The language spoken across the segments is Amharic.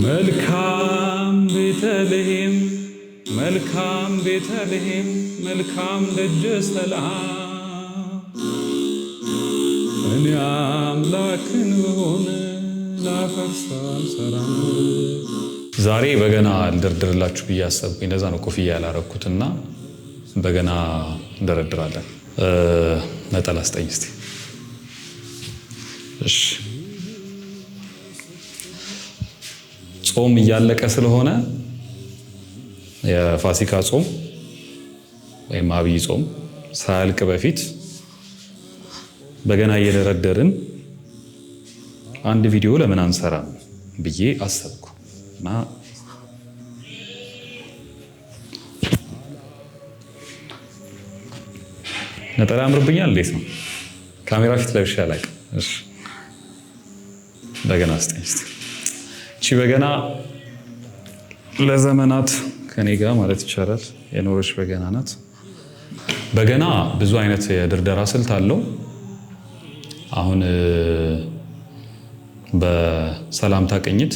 መልካም ቤተልሔም መልካም ቤተልሔም መልካም ደጀ ሰላም እኔ አምላክን ብሆን ላፈርስ አልሰራም። ዛሬ በገና ልደርድርላችሁ ብዬ አሰብኩኝ። ለዛ ነው ኮፍያ ያላረኩትና በገና እንደረድራለን። ነጠላ ስጠኝ እስቲ። እሺ ጾም እያለቀ ስለሆነ የፋሲካ ጾም ወይም አብይ ጾም ሳያልቅ በፊት በገና እየደረደርን አንድ ቪዲዮ ለምን አንሰራም ብዬ አሰብኩ እና ነጠላ ያምርብኛል። እንዴት ነው? ካሜራ ፊት ለብሼ አላውቅም። እሺ በገና ስጠኝ እስቲ። እቺ በገና ለዘመናት ከኔ ጋር ማለት ይቻላል የኖረች በገና ናት። በገና ብዙ አይነት የድርደራ ስልት አለው። አሁን በሰላምታ ቅኝት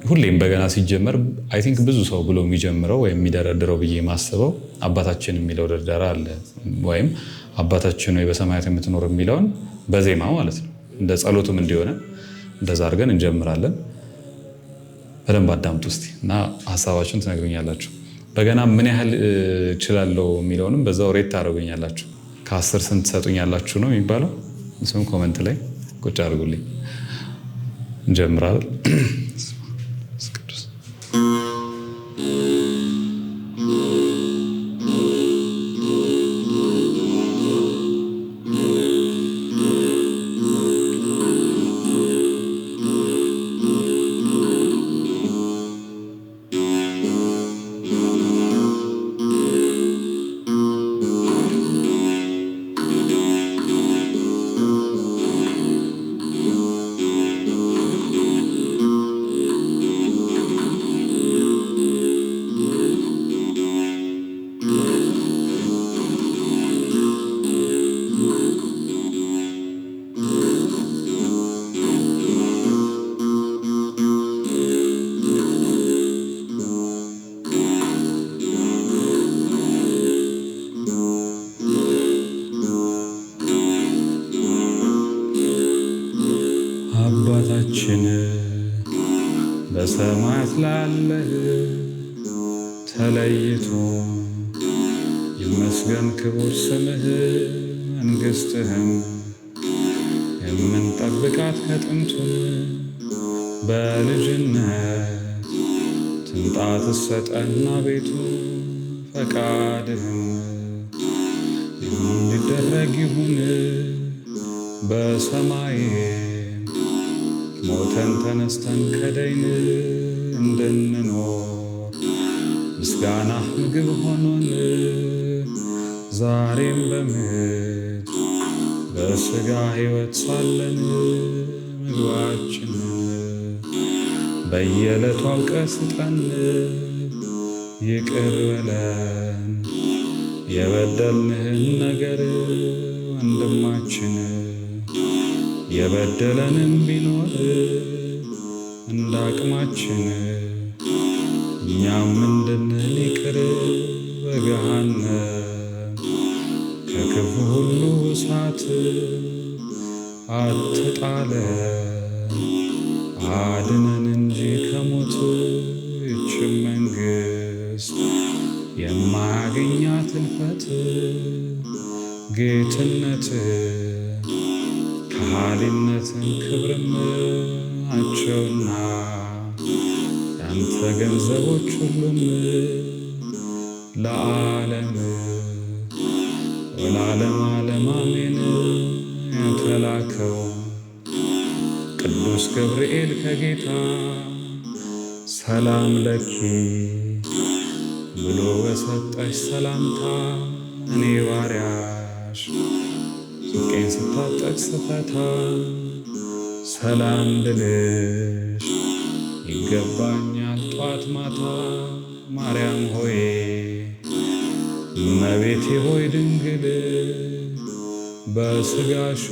ሁሌም በገና ሲጀመር አይ ቲንክ ብዙ ሰው ብሎ የሚጀምረው ወይም የሚደረድረው ብዬ የማስበው አባታችን የሚለው ድርደራ አለ። ወይም አባታችን ወይ በሰማያት የምትኖር የሚለውን በዜማ ማለት ነው። እንደ ጸሎቱም እንዲሆነ እንደዛ አድርገን እንጀምራለን። በደንብ አዳምጡ እስቲ እና ሀሳባችሁን ትነግሩኛላችሁ። በገና ምን ያህል እችላለሁ የሚለውንም በዛው ሬት ታደርጉኛላችሁ። ከ10 ስንት ትሰጡኛላችሁ ነው የሚባለው? እሱም ኮመንት ላይ ቁጭ አድርጉልኝ። እንጀምራለን። አባታችን በሰማያት ላለህ ተለይቶ ይመስገን ክቡር ስምህ። መንግሥትህም የምንጠብቃት ከጥንቱን በልጅነት ትምጣ ትሰጠና ቤቱ ፈቃድህም እንዲደረግ ይሁን በሰማይ ሞተን ተነስተን ከደይን እንድንኖር ምስጋናህ ምግብ ሆኖን ዛሬም በምድር በሥጋ ሕይወት ሳለን ምግባችን በየዕለቱ አውቀህ ስጠን። ይቅር በለን የበደልንህን ነገር ወንድማችን የበደለንም ቢኖር እንደ አቅማችን እኛም እንድንል ይቅር በገሃነም ከክፉ ሁሉ እሳት አትጣለን አድነን እንጂ ከሞት ይህችን መንግሥት የማያገኛት እልፈት ጌትነት ከሃሊነትን ክብርም ናቸውና ያንተ ገንዘቦች ሁሉም ለዓለም ወለዓለም ዓለም አሜን። የተላከው ቅዱስ ገብርኤል ከጌታ ሰላም ለኪ ብሎ በሰጠሽ ሰላምታ እኔ ባሪያሽ ስቄን ስታጠቅ ስፈታ ሰላም ልልሽ ይገባኛል ጧት ማታ። ማርያም ሆይ እመቤቴ ሆይ ድንግል በሥጋሽ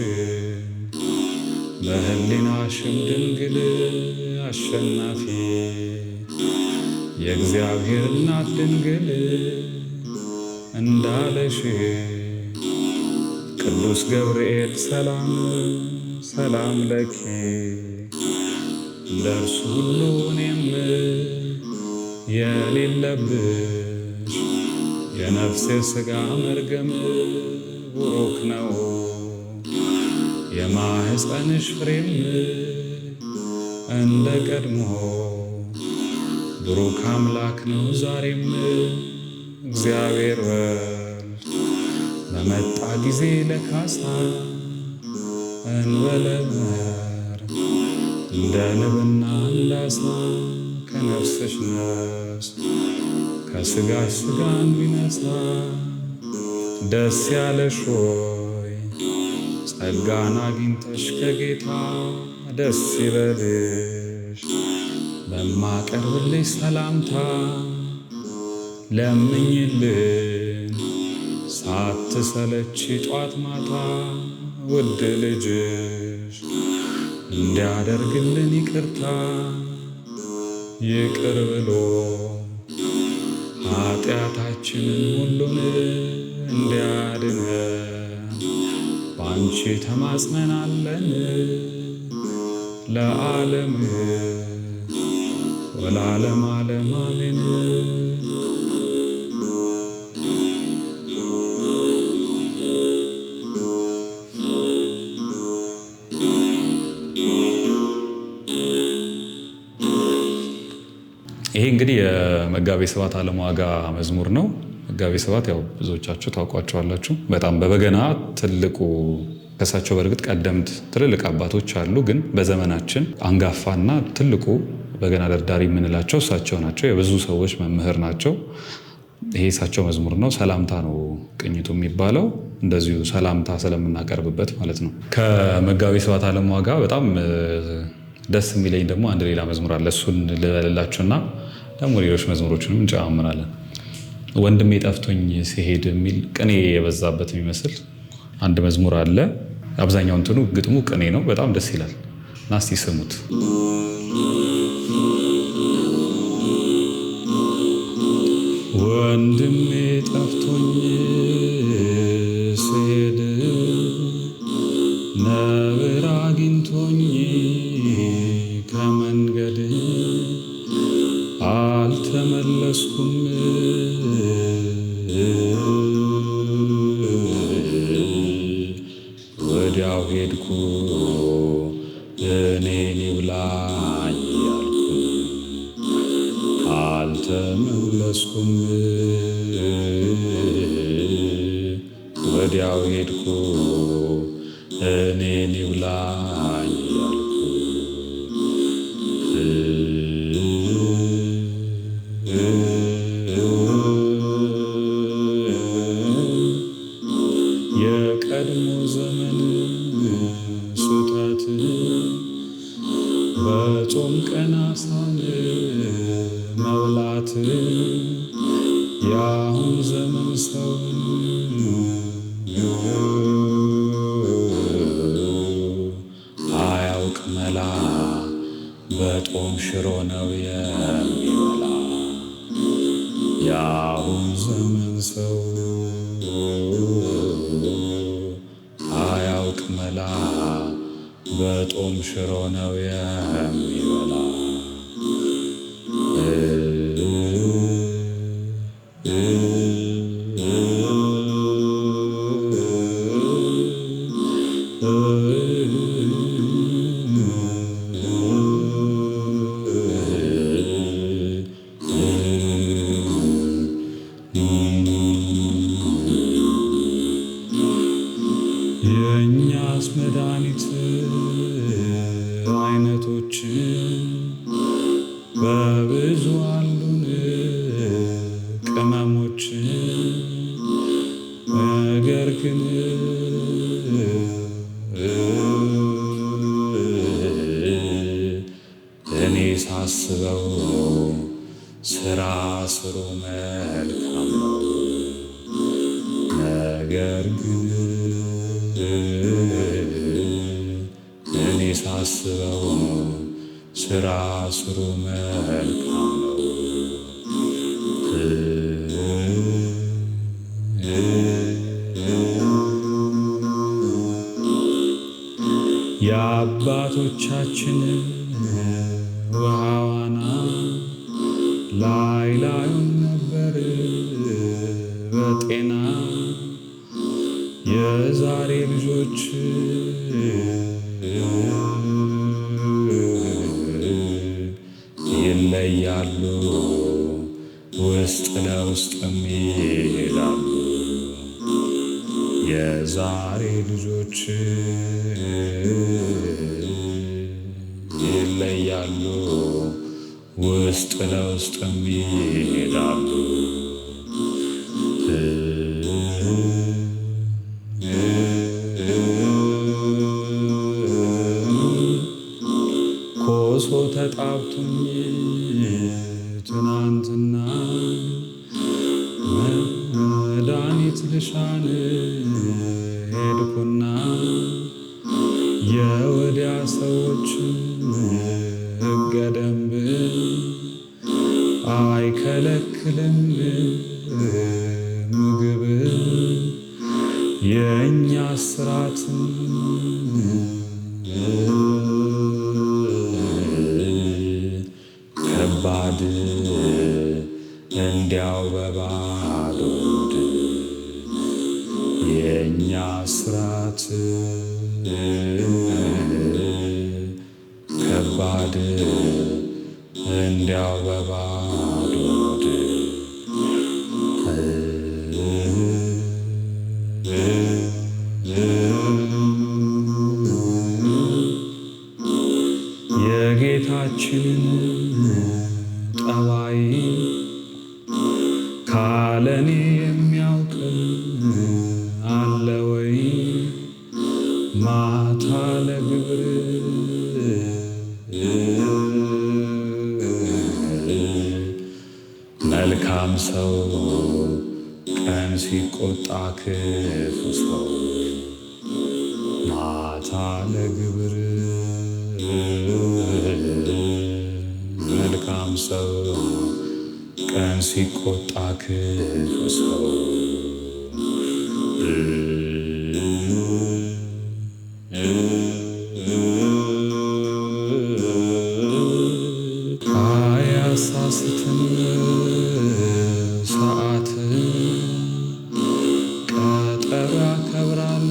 በሕሊናሽም ድንግል አሸናፊ የእግዚአብሔር እናት ድንግል እንዳለሽ ቅዱስ ገብርኤል ሰላም ሰላም ለኪ ለእርሱ ሁሉ እኔም የሌለብሽ የነፍሴ ሥጋ መርገም ቡሩክ ነው የማህፀንሽ ፍሬም እንደ ቀድሞ ብሩክ አምላክ ነው ዛሬም እግዚአብሔር ወልድ በመጣ ጊዜ ለካሳ እንበለበር እንደ ንብና እንዳሳ ከነፍስሽ ነፍስ ከሥጋሽ ሥጋን ቢነሳ ደስ ያለሽ ሆይ ጸጋን አግኝተሽ ከጌታ ደስ ይበልሽ በማቀርብልሽ ሰላምታ ለምኝልን ሳትሰለች ጧት ማታ ውድ ልጅሽ እንዲያደርግልን ይቅርታ ይቅር ብሎ ኃጢአታችንን ሁሉን እንዲያድነ ባንቺ ተማጽነናለን ለዓለም ወለዓለም ዓለም አሜን። ይሄ እንግዲህ የመጋቤ ስብሐት አለምዋጋ መዝሙር ነው። መጋቤ ስብሐት ያው ብዙዎቻችሁ ታውቋቸዋላችሁ። በጣም በበገና ትልቁ ከሳቸው በእርግጥ ቀደምት ትልልቅ አባቶች አሉ፣ ግን በዘመናችን አንጋፋና ትልቁ በገና ደርዳሪ የምንላቸው እሳቸው ናቸው። የብዙ ሰዎች መምህር ናቸው። ይሄ እሳቸው መዝሙር ነው። ሰላምታ ነው ቅኝቱ የሚባለው፣ እንደዚሁ ሰላምታ ስለምናቀርብበት ማለት ነው። ከመጋቤ ስብሐት አለምዋጋ በጣም ደስ የሚለኝ ደግሞ አንድ ሌላ መዝሙር አለ። እሱን ልበልላችሁና ደግሞ ሌሎች መዝሙሮችንም እንጨማምራለን። ወንድሜ ጠፍቶኝ ሲሄድ የሚል ቅኔ የበዛበት የሚመስል አንድ መዝሙር አለ። አብዛኛው እንትኑ ግጥሙ ቅኔ ነው። በጣም ደስ ይላል እና እስቲ ስሙት። ወንድሜ ጠፍቶኝ ሲሄድ ነብር አግኝቶኝ ከመንገድ አልተመለስኩም ወዲያው ሄድኩ እኔን ይብላኝ ያልኩ አልተመለስኩም ወዲያው ሄድኩ እኔን ይብላኝ ያልኩ የቀድሞ ዘመን ስህተት በጾም ቀን አሳን መብላት የአሁን ዘመን ሰው አያውቅ መላ በጦም ሽሮ ነው የሚበላ የአሁን ዘመን ሰው አያውቅ መላ በጦም ሽሮ ነው የሚበላ የእኛስ መድኃኒት አይነቶች በብዙ አሉን ቅመሞች ነገር ግን እኔ ሳስበው ስራ ስሩ መልካም ነው ነገር ግን እኔ ሳስበው ስራ ስሩ መልካም ነው። የአባቶቻችን ውሃ ዋና ላይ ላዩን ነበር በጤና የዛሬ ልጆች ይለያሉ፣ ውስጥ ለውስጥም ይሄዳሉ። የዛሬ ልጆች ይለያሉ፣ ውስጥ ለውስጥም ይሄዳሉ። ኮሶ ተጣብቶኝ ትናንትና መድኃኒት ልሻን ሄድኩና የወዲያ ሰዎች ሕገ ደንብ አይከለክልም ምግብ የእኛ ስራት ከባድ እንዲያው በባዶ የእኛ ስራት ከባድ እንዲያው በባዶ የጌታችንን ጠባይ ካለኔ የሚያውቅ አለ ወይ? ማታ ለግብር መልካም ሰው ቀን ሲቆጣ ክፉ ሰው ማታ ለግብር መልካም ሰው ቀን ሲቆጣ ክፉ ሰው አያሳስትም ሰዓት ቀጠሮ ያከብራል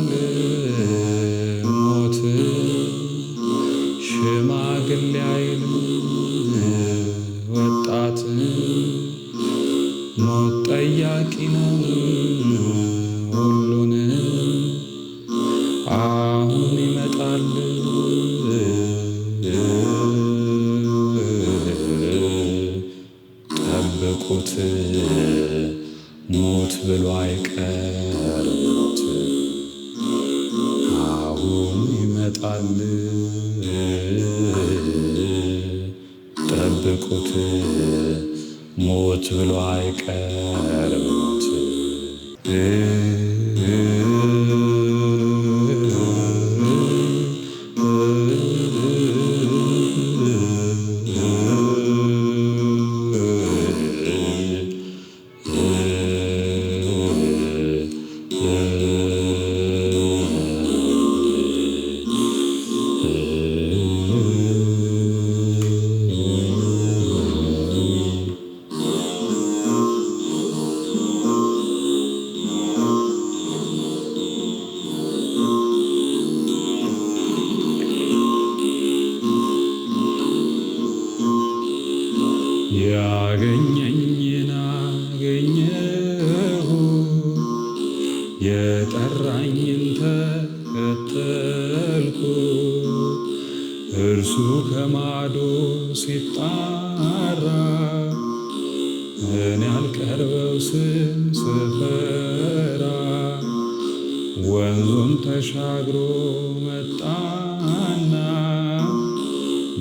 ሞት ሽማግሌ አይልም ወጣት ሞት ጠያቂ ነው ሁሉን አሁን ይመጣል ጠብቁት ሞት ብሎ አይቀር ሞት አሁን ይመጣል ጠብቁት ሞት ብሎ አይቀር ሞት ያገኘኝን አገኘሁ የጠራኝን ተከተልኩ እርሱ ከማዶ ሲጣራ እኔ አልቀርበው ስፈራ ወንዙን ተሻግሮ መጣና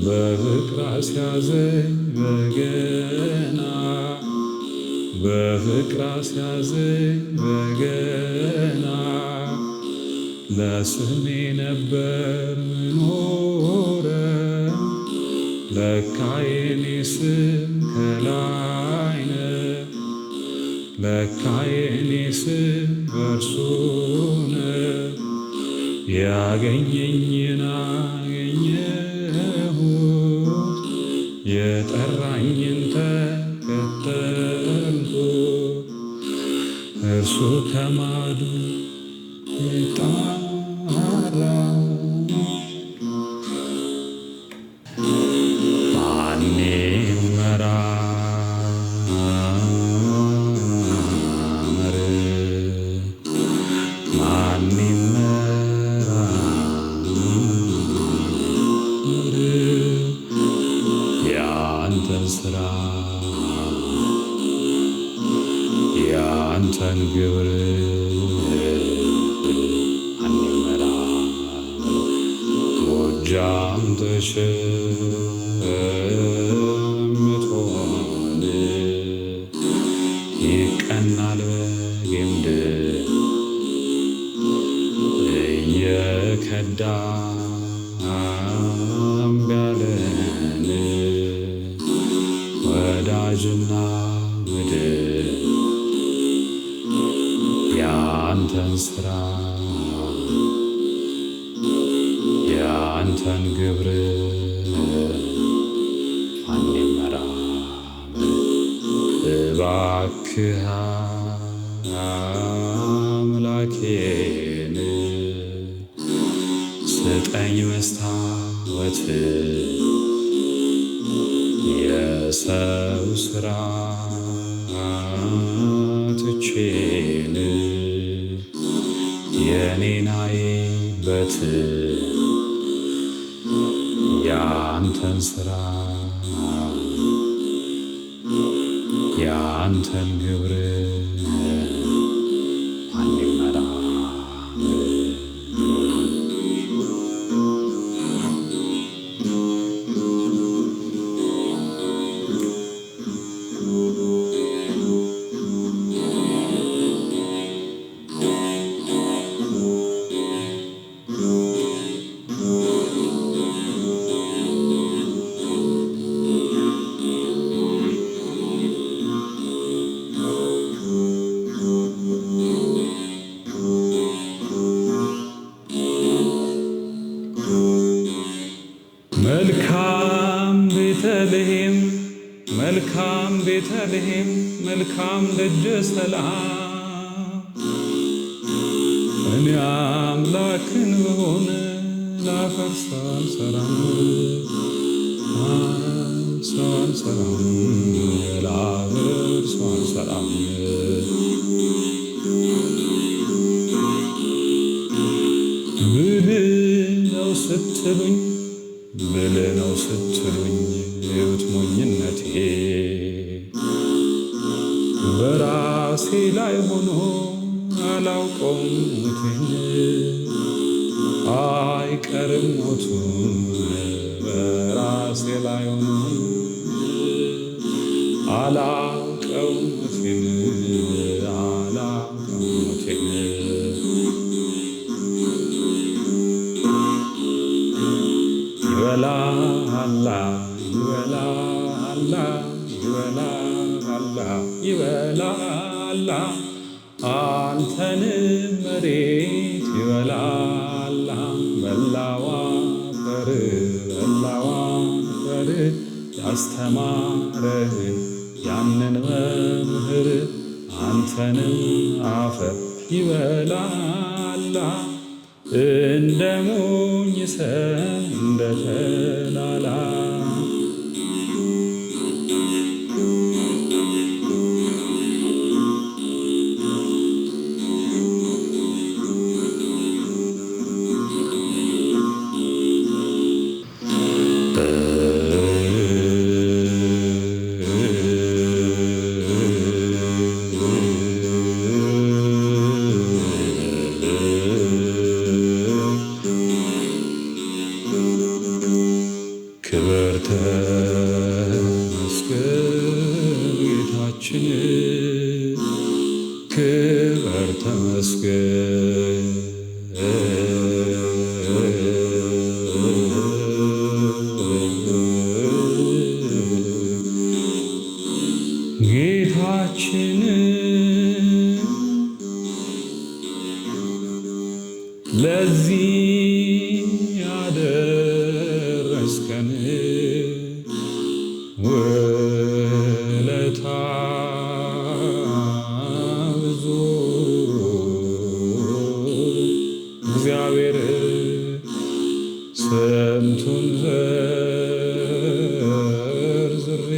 በፍቅር አስያዘኝ በገና በፍቅር አስያዘኝ በገና ለስሜ ነበር ምኖረ ለካ የኔ ስም ከላይ ነው፣ ለካ የኔ ስም በእርሱ ነው። ያገኘኝን አገኘሁት፣ የጠራኝን ተከተልኩት። እርሱ ከማዱ ይጣራል። ማን ይመራመር? ማን ይመራመር? ያንተን ስራ ያንተን ግብር ማን ይመራመር? ጎጃም ተሸምቶን ይቀናል በጌምድ እየከዳ እምቢያለን ወዳጅና ምድር ያንተን ስራ ያንተን ግብር ማን ይመራመር? እባክህ አምላኬን ስጠኝ መስታወት የሰው ስራ ትቼን የኔን አይበት ያንተን ስራ ያንተን ግብር ማን ይመራመር? መልካም ቤተልሔም መልካም ቤተልሔም መልካም ደጀ ሰላም እኔ አምላክን ብሆን ላፈርሰው አልሰራም ላፈርሰው አልሰራም። ብልህ ነው ስትሉኝ ብልህ ነው ስትሉኝ እዩት ሞኝነቴ በራሴ ላይ ሆኖ አላውቀውም ሞቴን አይቀርም ሞቱ በራሴ ላይ ሆኖ አላውቀውም ሞቴን አላውቀውም ሞቴን ይበላል አንተን መሬት ይበላል በላዋ አፈር ያስተማረህን ያንን መምህር አንተንም አፈር ይበላል እንደ ሞኝ ሰው እንደ ተላላ ክብር ተመስገን ጌታችን ክብር ተመስገን ጌታችን ለዚህ ያደረስከን ውለታ ብዙ እግዚአብሔር ስንቱን ዘርዝሬ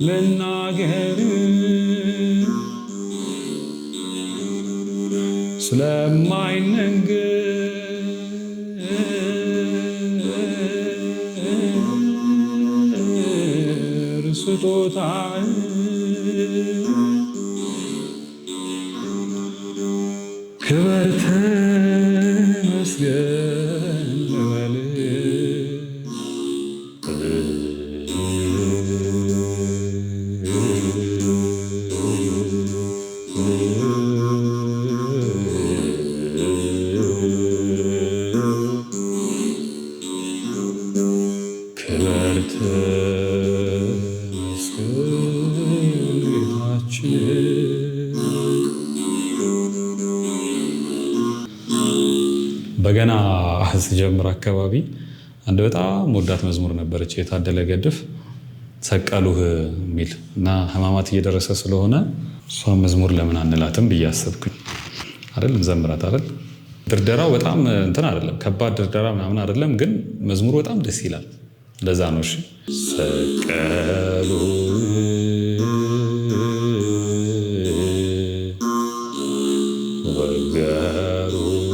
ልናገር ስለማይነገር ስጦታ ክብር ተመስገን ልበል ክብር ተመስገን ጌታችን። በገና ስጀምር አካባቢ አንድ በጣም ወዳት መዝሙር ነበረች የታደለ ገድፍ ሰቀሉህ የሚል እና ሕማማት እየደረሰ ስለሆነ እሷ መዝሙር ለምን አንላትም ብዬ አሰብኩኝ። አይደል እንዘምራት አይደል። ድርደራው በጣም እንትን አይደለም፣ ከባድ ድርደራ ምናምን አይደለም፣ ግን መዝሙሩ በጣም ደስ ይላል። ለዛ ነው። እሺ ሰቀሉህ ወገሩህ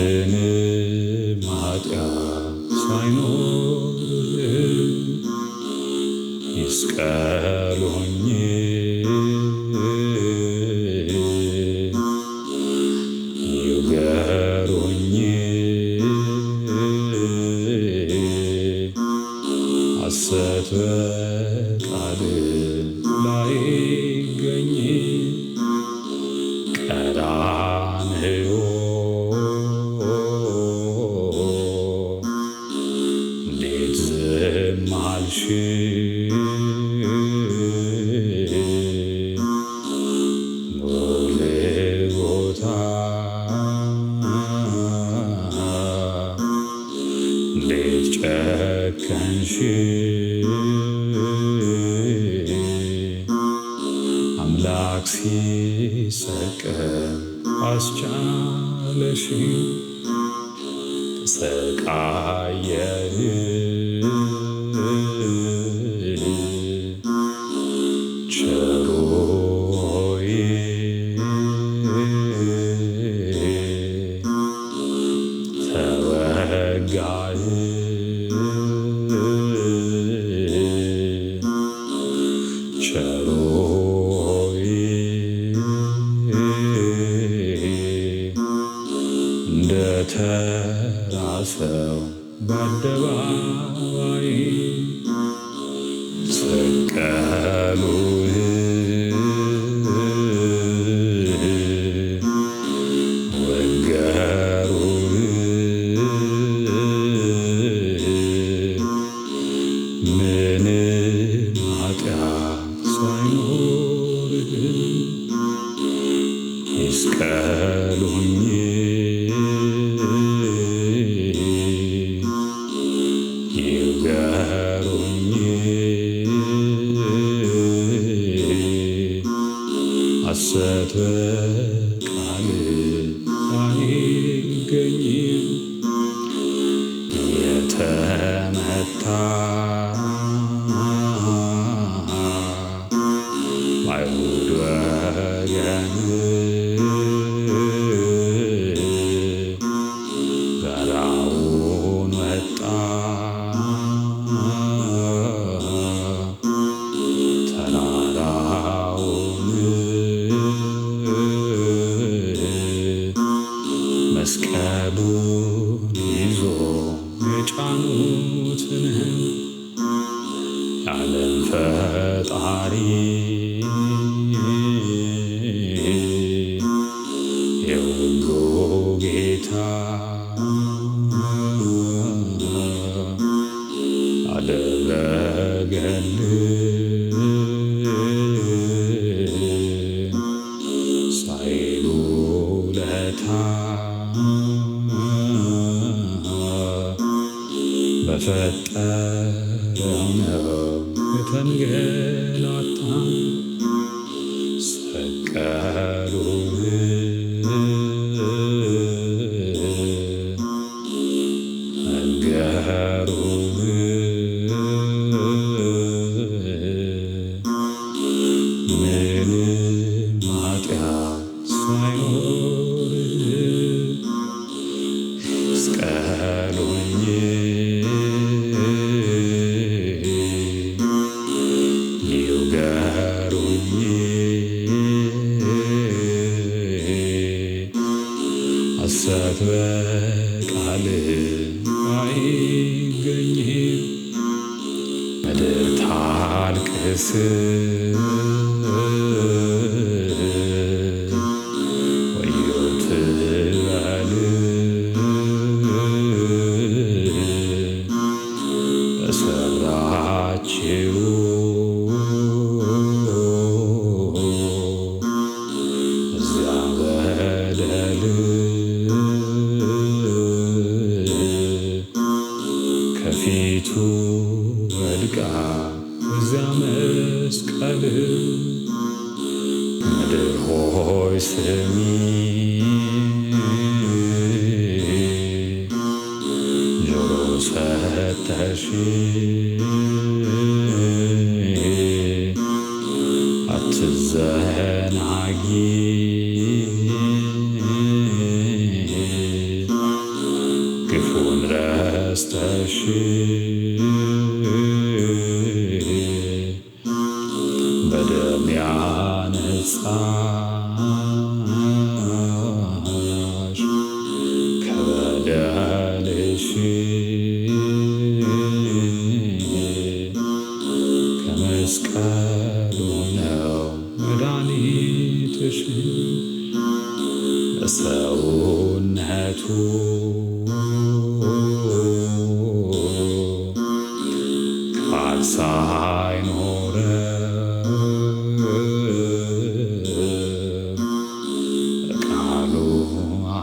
ምንም ኃጢአት ሳይኖርህ ይስቀሉኝ ይውገሩኝ ሐሰት በቃል ላይገኝ ቀራንዮ እንዴት ዝም አልሽ ጎልጎታ እንዴት ጨከንሽ አምላክ ሲሰቀል አስቻለሽ ተሰቃየህ ቸሩ ሆይ ተወጋህ ቸሩ ሆይ እንደተራ ሰው በአደባባይ ሰቀሉህ ወገሩህ ምንም ኃጢአት ሳይኖርህ ይስቀሉኝ ይውገሩኝ ሐሰት በቃል አይገኝም የተመታ በአይሁድ ወገን ገራውን ወጣ ተራራውን መስቀሉን ይዞ የጫኑትን የዓለም ፈጣሪ የሁሉ ጌታ በጌታ በፈጠረው ነው የተንገላታ ሰቀሉት ሐሰት በቃል አይገኝም። ምድር ታልቅስ ወዮ ትበል በሠራችው እዚያ በደል ከፊቱ ወድቃ እዚያ መስቀል ምድር ሆይ ስሚ ጆሮ ሰጠሽ አትዘናጊ ግፉን ረስተሽ በደም ያነጻሽ ከበደልሽ ከመስቀሉ ነው መድኃኒትሽ በሰውነቱ ቃል ሳይኖረው ቃሉ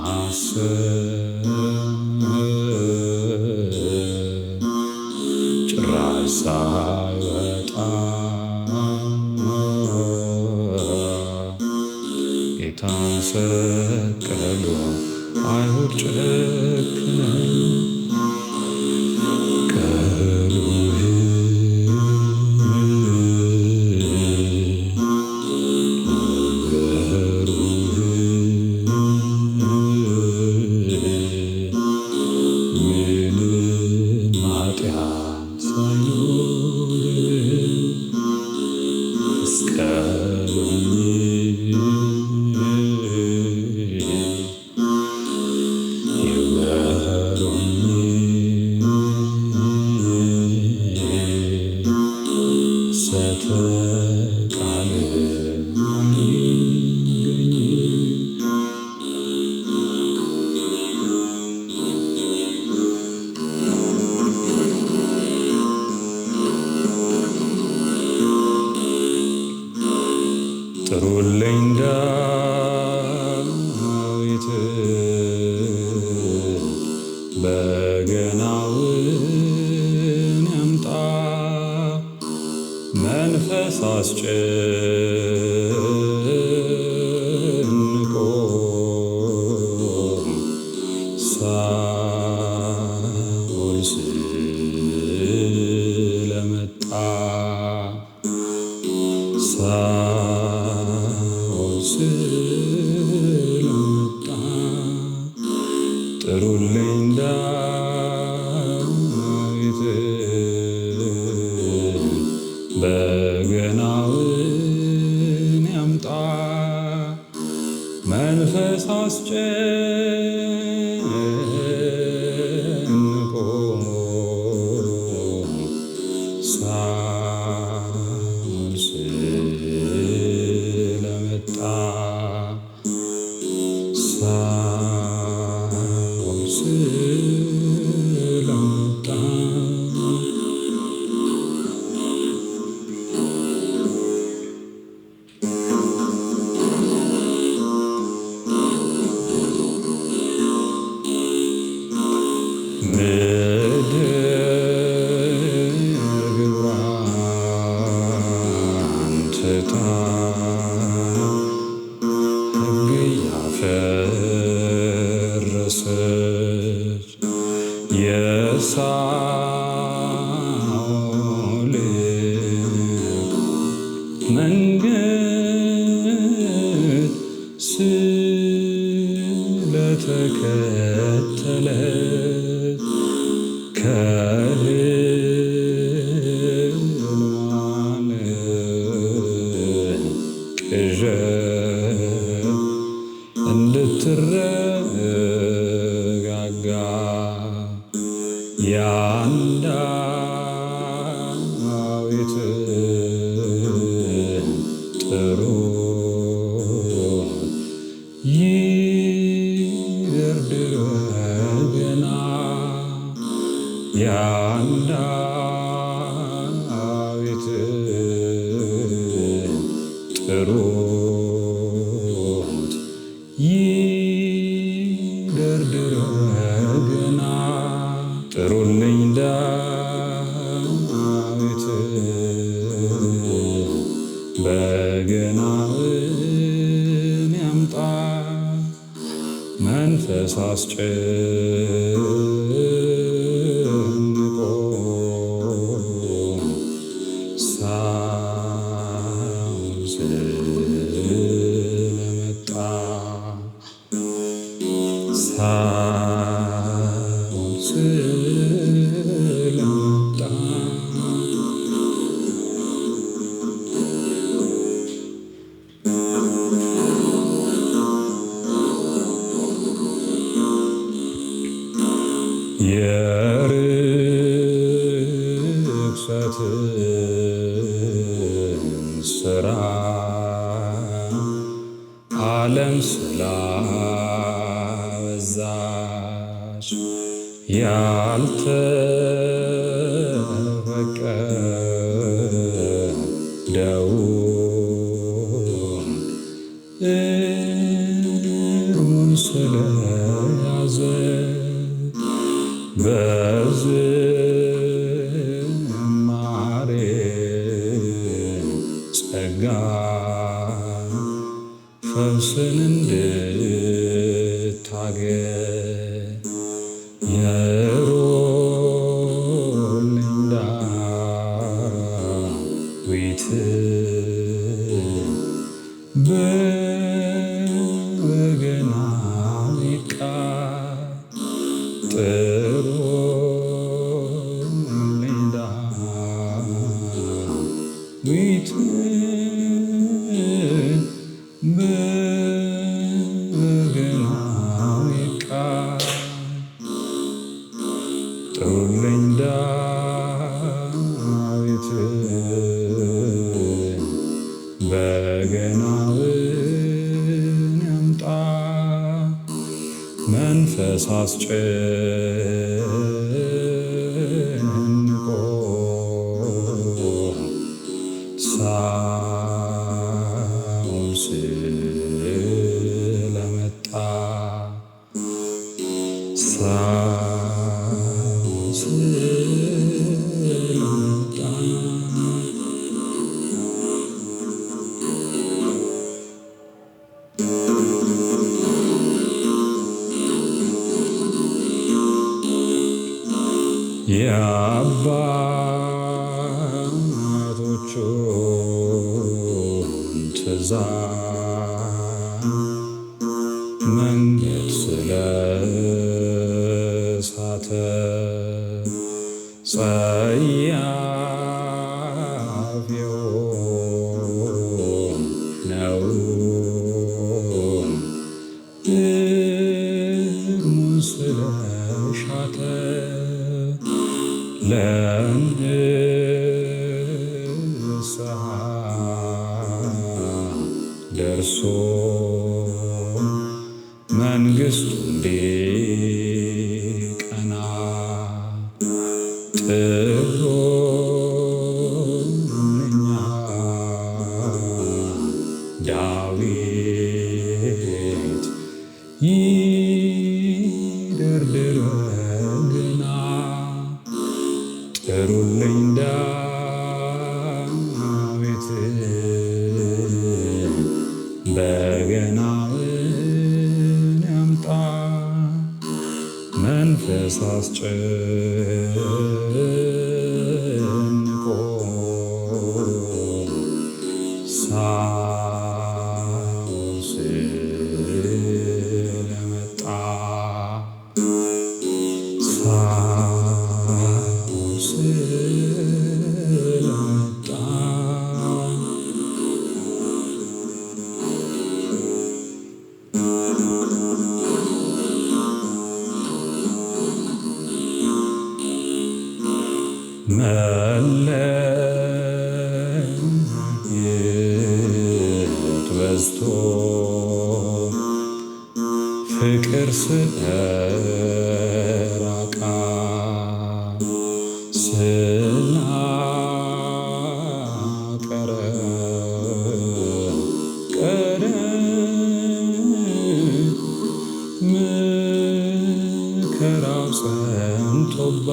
ሐሰት ጭራሽ ሳይወጣ ጌታን ሰቀሉ አይሁድ ጨክነው ጥሩልኝ ዳዊት በገናውን ያምጣ መንፈስ አስጨንቆ ሳኦል ስለመጣ ስለመጣ ጥሩልኝ ዳዊት በገናውን ያምጣ መንፈስ አስጨንቆ ሳኦል ስለመጣ ሳኦል ስለመጣ ከረሳው ልብ መንገድ ስለተከተለ ከህልም ዓለም ቅዠት እንድትረጋጋ ያን ዳዊት ጥሩት ይደርድር በገና ያን ዳዊት ጥሩት ይደርድር በገና ጥሩልኝ ዳዊት በገናውን ያምጣ መንፈስ አስጨንቆ ሳይሆን ስለመጣ ሳይሆን ስለመጣ የርኩሰትን ሥራ ዓለም ስላበዛች ያልተፈቀደውን እርሙን ስለያዘ በዝማሬ ጸጋ ፈውስን እንድታገኝ የሮልኝ ዳዊት በበገና ይቃ ጥሩልኝ ዳዊት በበገና ይቃ ጥሩልኝ ዳዊት በገናውን ያምጣ መንፈስ አስጨንቆ ሳይሆን ስለመጣ ሳይሆን ስለመጣ የአባቶቹን ትእዛዝ መንገድ ስለሳተ ጸያፍ የሆነው እርሙን ስለሻተ ለንስሐ ደርሶ መንግሥቱ እንዲቀና ጥሩልኝ ዳዊት ይደርድር በገና ጥሩልኝ ዳዊት በገናውን ያምጣ መንፈስ አስጨንቆ ሳኦል ስለመጣ ሳኦል ስለመጣ መለየት በዝቶ ፍቅር ስለራቃ ስላቀረ መከራው ጸንቶባ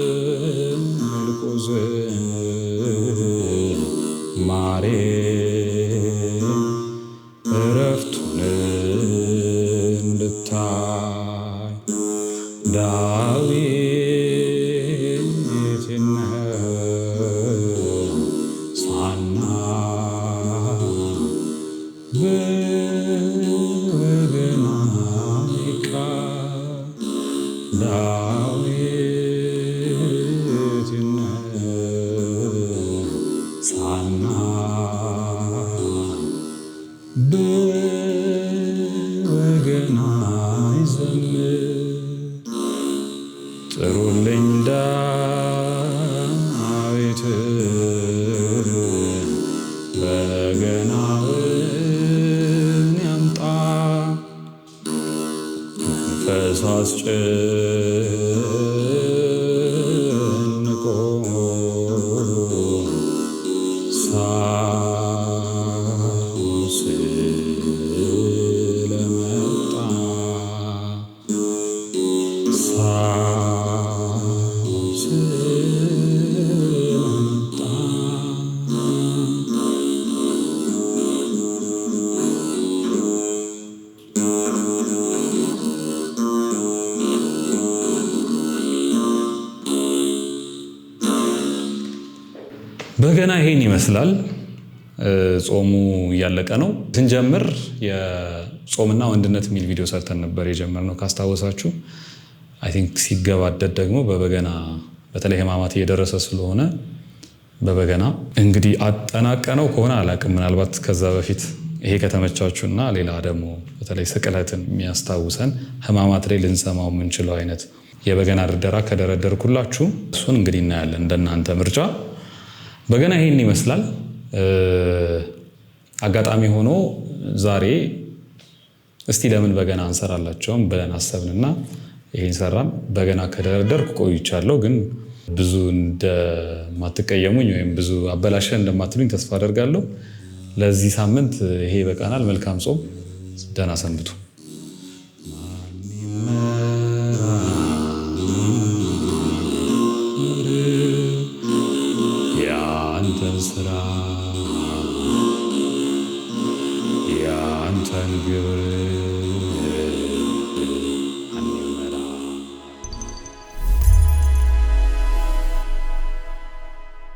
በጥልቁ ዝማሬ እረፍቱን እንድታይ ዳዊት ይነሳና በበገና ዳዊት ይነሳና በበገና ይዘምር። ጥሩልኝ ዳዊት በገናውን ያምጣ መንፈስ አስጨንቆ ሳኦል ስለመጣ ሳኦል ስለመጣ በገና ይሄን ይመስላል። ጾሙ እያለቀ ነው። ስንጀምር የጾምና ወንድነት የሚል ቪዲዮ ሰርተን ነበር የጀመርነው ካስታወሳችሁ። አይ ቲንክ ሲገባደድ ደግሞ በበገና በተለይ ሕማማት እየደረሰ ስለሆነ በበገና እንግዲህ አጠናቀነው ከሆነ አላውቅም። ምናልባት ከዛ በፊት ይሄ ከተመቻችሁና ሌላ ደግሞ በተለይ ስቅለትን የሚያስታውሰን ሕማማት ላይ ልንሰማው የምንችለው አይነት የበገና ድርደራ ከደረደርኩላችሁ እሱን እንግዲህ እናያለን። እንደናንተ ምርጫ በገና ይሄን ይመስላል። አጋጣሚ ሆኖ ዛሬ እስቲ ለምን በገና እንሰራላቸውም ብለን አሰብንና ይሄን ሰራን። በገና ከደረደርኩ ቆይቻለሁ፣ ግን ብዙ እንደማትቀየሙኝ ወይም ብዙ አበላሸ እንደማትሉኝ ተስፋ አደርጋለሁ። ለዚህ ሳምንት ይሄ ይበቃናል። መልካም ጾም፣ ደህና ሰንብቱ። ያንተን ስራ ያንተን ግብር